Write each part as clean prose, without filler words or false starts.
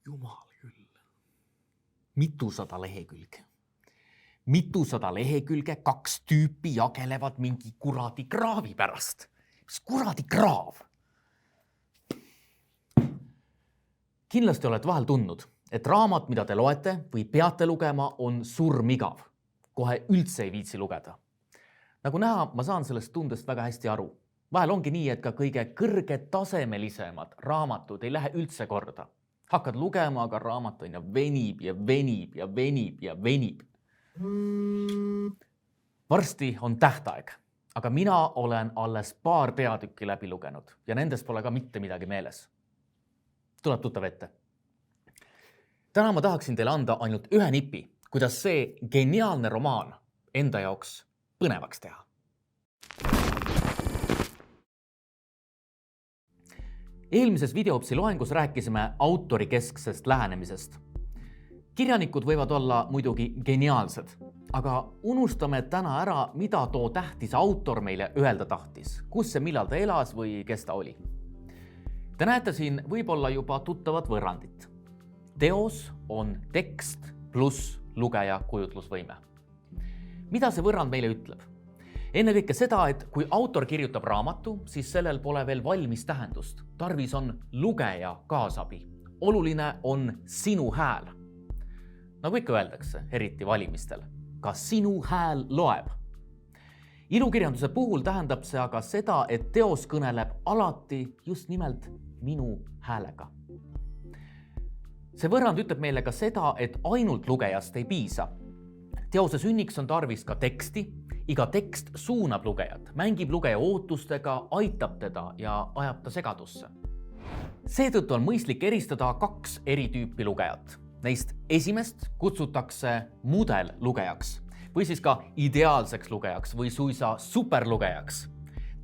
Jumal küll. Mitusada lehekülge. Mitusada lehekülge, 2 tüüpi jagelevad mingi kuradi kraavi pärast. Mis kuradi kraav? Kindlasti oled vahel tundnud, et raamat, mida te loete või peate lugema, on surmigav. Kohe üldse ei viitsi lugeda. Nagu näha, ma saan sellest tundest väga hästi aru. Vahel ongi nii, et ka kõige kõrgetasemelisemad raamatud ei lähe üldse korda. Hakkad lugema, aga raamat on ja venib ja venib ja venib ja venib. Varsti on tähtaeg, aga mina olen alles paar peatükki läbi lugenud ja nendest pole ka mitte midagi meeles. Tuleb tuttav ette. Täna ma tahaksin teile anda ainult ühe nipi, kuidas see geniaalne romaan enda jaoks põnevaks teha. Eelmises videopsi loengus rääkisime autorikesksest lähenemisest. Kirjanikud võivad olla muidugi geniaalsed, aga unustame täna ära, mida too tähtis autor meile öelda tahtis, kus ja millal ta elas või kes ta oli. Te näete siin võib-olla juba tuttavat võrrandit. Teos on tekst pluss lugeja kujutlusvõime. Mida see võrrand meile ütleb? Ennekõike seda, et kui autor kirjutab raamatu, siis sellel pole veel valmis tähendust. Tarvis on lugeja kaasabi. Oluline on sinu hääl. Nagu ikka öeldakse, eriti valimistel. Ka sinu hääl loeb. Ilukirjanduse puhul tähendab see aga seda, et teos kõneleb alati just nimelt minu häälega. See võrrand ütleb meile ka seda, et ainult lugejast ei piisa. Teose sünniks on tarvis ka teksti. Iga tekst suunab lugejat, mängib lugeja ootustega, aitab teda ja ajab ta segadusse. Seetõttu on mõistlik eristada 2 eri tüüpi lugejat. Neist esimest kutsutakse mudellugejaks või siis ka ideaalseks lugejaks või suisa superlugejaks.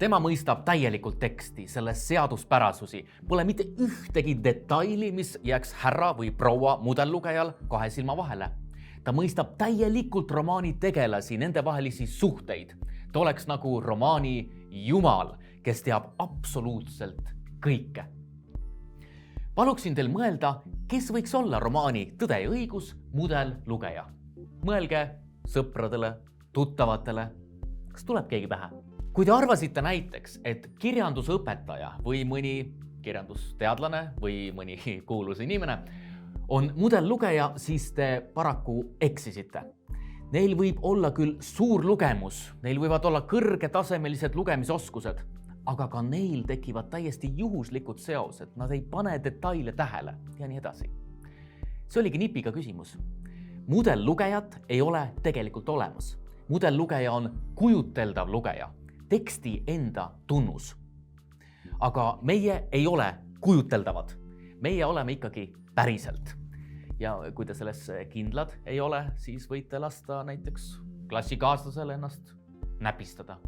Tema mõistab täielikult teksti, selle seaduspärasusi. Pole mitte ühtegi detaili, mis jääks härra või proua mudellugejal 2 silma vahele. Ta mõistab täielikult romaani tegelasi, nende vahelisi suhteid. Ta oleks nagu romaani jumal, kes teab absoluutselt kõike. Paluksin teil mõelda, kes võiks olla romaani Tõde ja õigus mudelllugeja. Mõelge sõpradele, tuttavatele. Kas tuleb keegi pähe? Kui te arvasite näiteks, et kirjandusõpetaja või mõni kirjandusteadlane või mõni kuulus inimene on mudelllugeja, siis te paraku eksisite. Neil võib olla küll suur lugemus, neil võivad olla kõrgetasemelised lugemisoskused, aga ka neil tekivad täiesti juhuslikud seosed, nad ei pane detaile tähele ja nii edasi. See oligi nipiga küsimus. Mudellugejat ei ole tegelikult olemas. Mudelllugeja on kujuteldav lugeja, teksti enda tunnus. Aga meie ei ole kujuteldavad. Meie oleme ikkagi päriselt. Ja kui te selles kindlad ei ole, siis võite lasta näiteks klassikaaslasele ennast näpistada.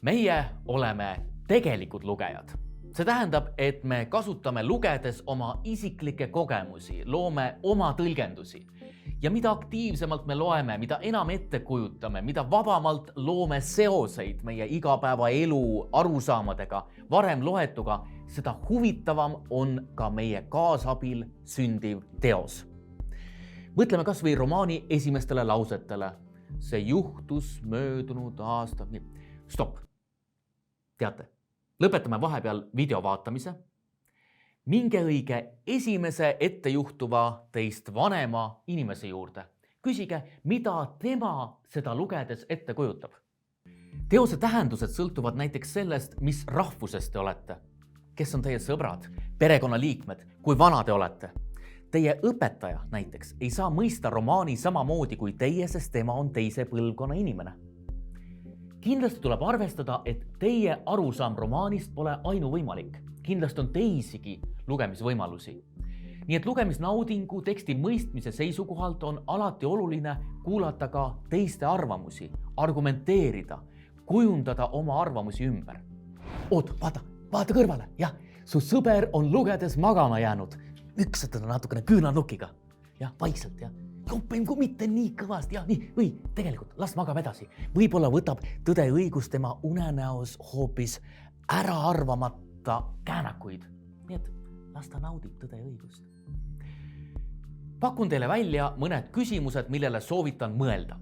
Meie oleme tegelikud lugejad. See tähendab, et me kasutame lugedes oma isiklikke kogemusi, loome oma tõlgendusi. Ja mida aktiivsemalt me loeme, mida enam ette kujutame, mida vabamalt loome seoseid meie igapäevaelu arusaamadega, varem loetuga, seda huvitavam on ka meie kaasabil sündiv teos. Mõtleme kas või romaani esimestele lausetele. See juhtus möödunud aasta. Stopp. Teate, lõpetame vahepeal video vaatamise. Minge õige esimese ettejuhtuva teist vanema inimese juurde. Küsige, mida tema seda lugedes ette kujutab. Teose tähendused sõltuvad näiteks sellest, mis rahvusest te olete. Kes on teie sõbrad, perekonnaliikmed, kui vana te olete. Teie õpetaja näiteks ei saa mõista romaani samamoodi kui teie, sest tema on teise põlvkonna inimene. Kindlasti tuleb arvestada, et teie arusaam romaanist pole ainuvõimalik. Kindlasti on teisigi lugemisvõimalusi. Nii et lugemisnaudingu teksti mõistmise seisukohalt on alati oluline kuulata ka teiste arvamusi, argumenteerida, kujundada oma arvamusi ümber. Oot, vaata kõrvale. Jah, su sõber on lugedes magama jäänud. Üksatada natukene küünarnukiga. Jah, vaikselt, jah. Joppengu mitte nii kõvasti, jah, nii. Või tegelikult, las magab edasi. Võib-olla võtab Tõde ja õigus tema unenäos hoopis ära arvamata käänakuid. Nii et las ta naudib Tõde ja õigust. Pakun teile välja mõned küsimused, millele soovitan mõelda.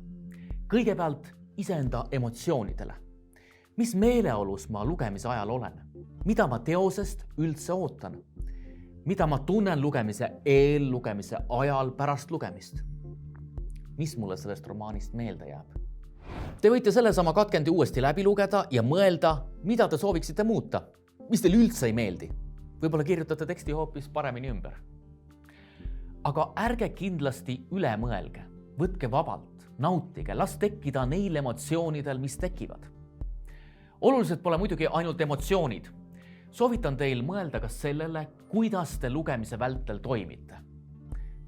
Kõigepealt iseenda emotsioonidele. Mis meeleolus ma lugemise ajal olen? Mida ma teosest üldse ootan? Mida ma tunnen lugemise eel, lugemise ajal, pärast lugemist? Mis mulle sellest romaanist meelde jääb? Te võite sellesama katkendi uuesti läbi lugeda ja mõelda, mida te sooviksite muuta, mis teil üldse ei meeldi. Võib-olla kirjutate teksti hoopis paremini ümber. Aga ärge kindlasti üle mõelge, võtke vabalt, nautige, las tekkida neil emotsioonidel, mis tekivad. Olulised pole muidugi ainult emotsioonid. Soovitan teil mõelda ka sellele, kuidas te lugemise vältel toimite.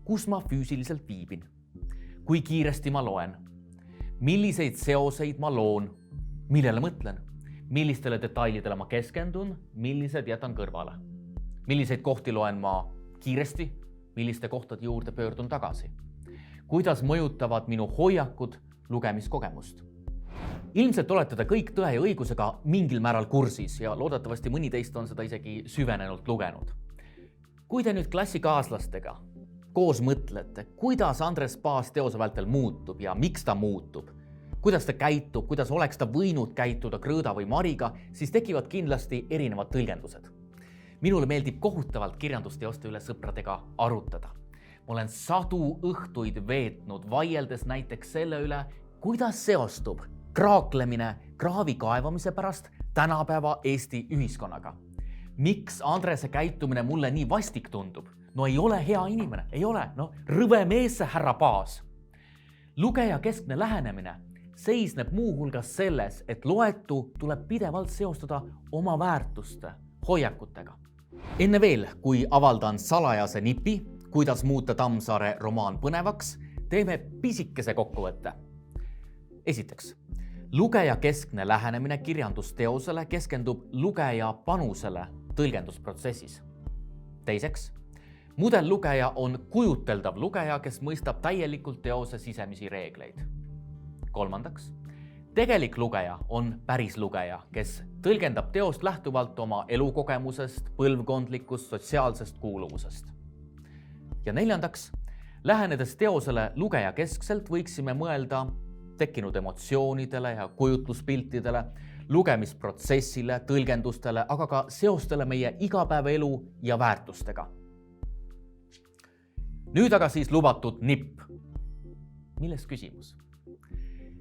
Kus ma füüsiliselt viibin? Kui kiiresti ma loen? Milliseid seoseid ma loon? Millele mõtlen? Millistele detailidele ma keskendun? Millised jätan kõrvale? Milliseid kohti loen ma kiiresti? Milliste kohtade juurde pöördun tagasi? Kuidas mõjutavad minu hoiakud lugemiskogemust? Ilmselt olete te kõik Tõe ja õigusega mingil määral kursis ja loodetavasti mõni teist on seda isegi süvenenult lugenud. Kui te nüüd klassikaaslastega koos mõtlete, kuidas Andres Paas teose vältel muutub ja miks ta muutub, kuidas ta käitub, kuidas oleks ta võinud käituda Krõõda või Mariga, siis tekivad kindlasti erinevad tõlgendused. Minule meeldib kohutavalt kirjandusteoste üle sõpradega arutada. Ma olen sadu õhtuid veetnud vaieldes näiteks selle üle, kuidas seostub kraaklemine kraavi kaevamise pärast tänapäeva Eesti ühiskonnaga. Miks Andrese käitumine mulle nii vastik tundub? No ei ole hea inimene, ei ole, rõve mees see härra Paas. Lugeja keskne lähenemine seisneb muu hulgas selles, et loetu tuleb pidevalt seostada oma väärtuste, hoiakutega. Enne veel, kui avaldan salajase nipi, kuidas muuta Tammsaare romaan põnevaks, teeme pisikese kokkuvõtte. Esiteks, lugeja keskne lähenemine kirjandusteosele keskendub lugeja panusele tõlgendusprotsessis. Teiseks, mudellugeja on kujuteldav lugeja, kes mõistab täielikult teose sisemisi reegleid. Kolmandaks, tegelik lugeja on päris lugeja, kes tõlgendab teost lähtuvalt oma elukogemusest, põlvkondlikust, sotsiaalsest kuuluvusest. Ja neljandaks, lähenedes teosele lugeja keskselt võiksime mõelda tekkinud emotsioonidele ja kujutluspiltidele, lugemisprotsessile, tõlgendustele, aga ka seostele meie igapäevaelu ja väärtustega. Nüüd aga siis lubatud nipp. Milles küsimus?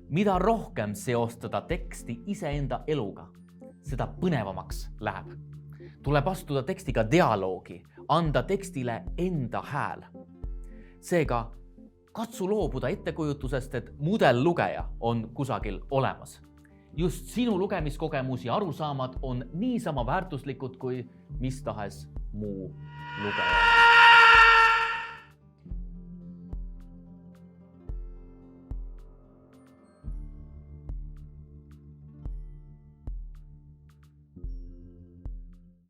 Mida rohkem seostada teksti iseenda eluga, seda põnevamaks läheb. Tuleb astuda tekstiga dialoogi, anda tekstile enda hääl. Seega, katsu loobuda ettekujutusest, et mudellugeja on kusagil olemas. Just sinu lugemiskogemus ja arusaamad on niisama väärtuslikud kui mis tahes muu lugeja.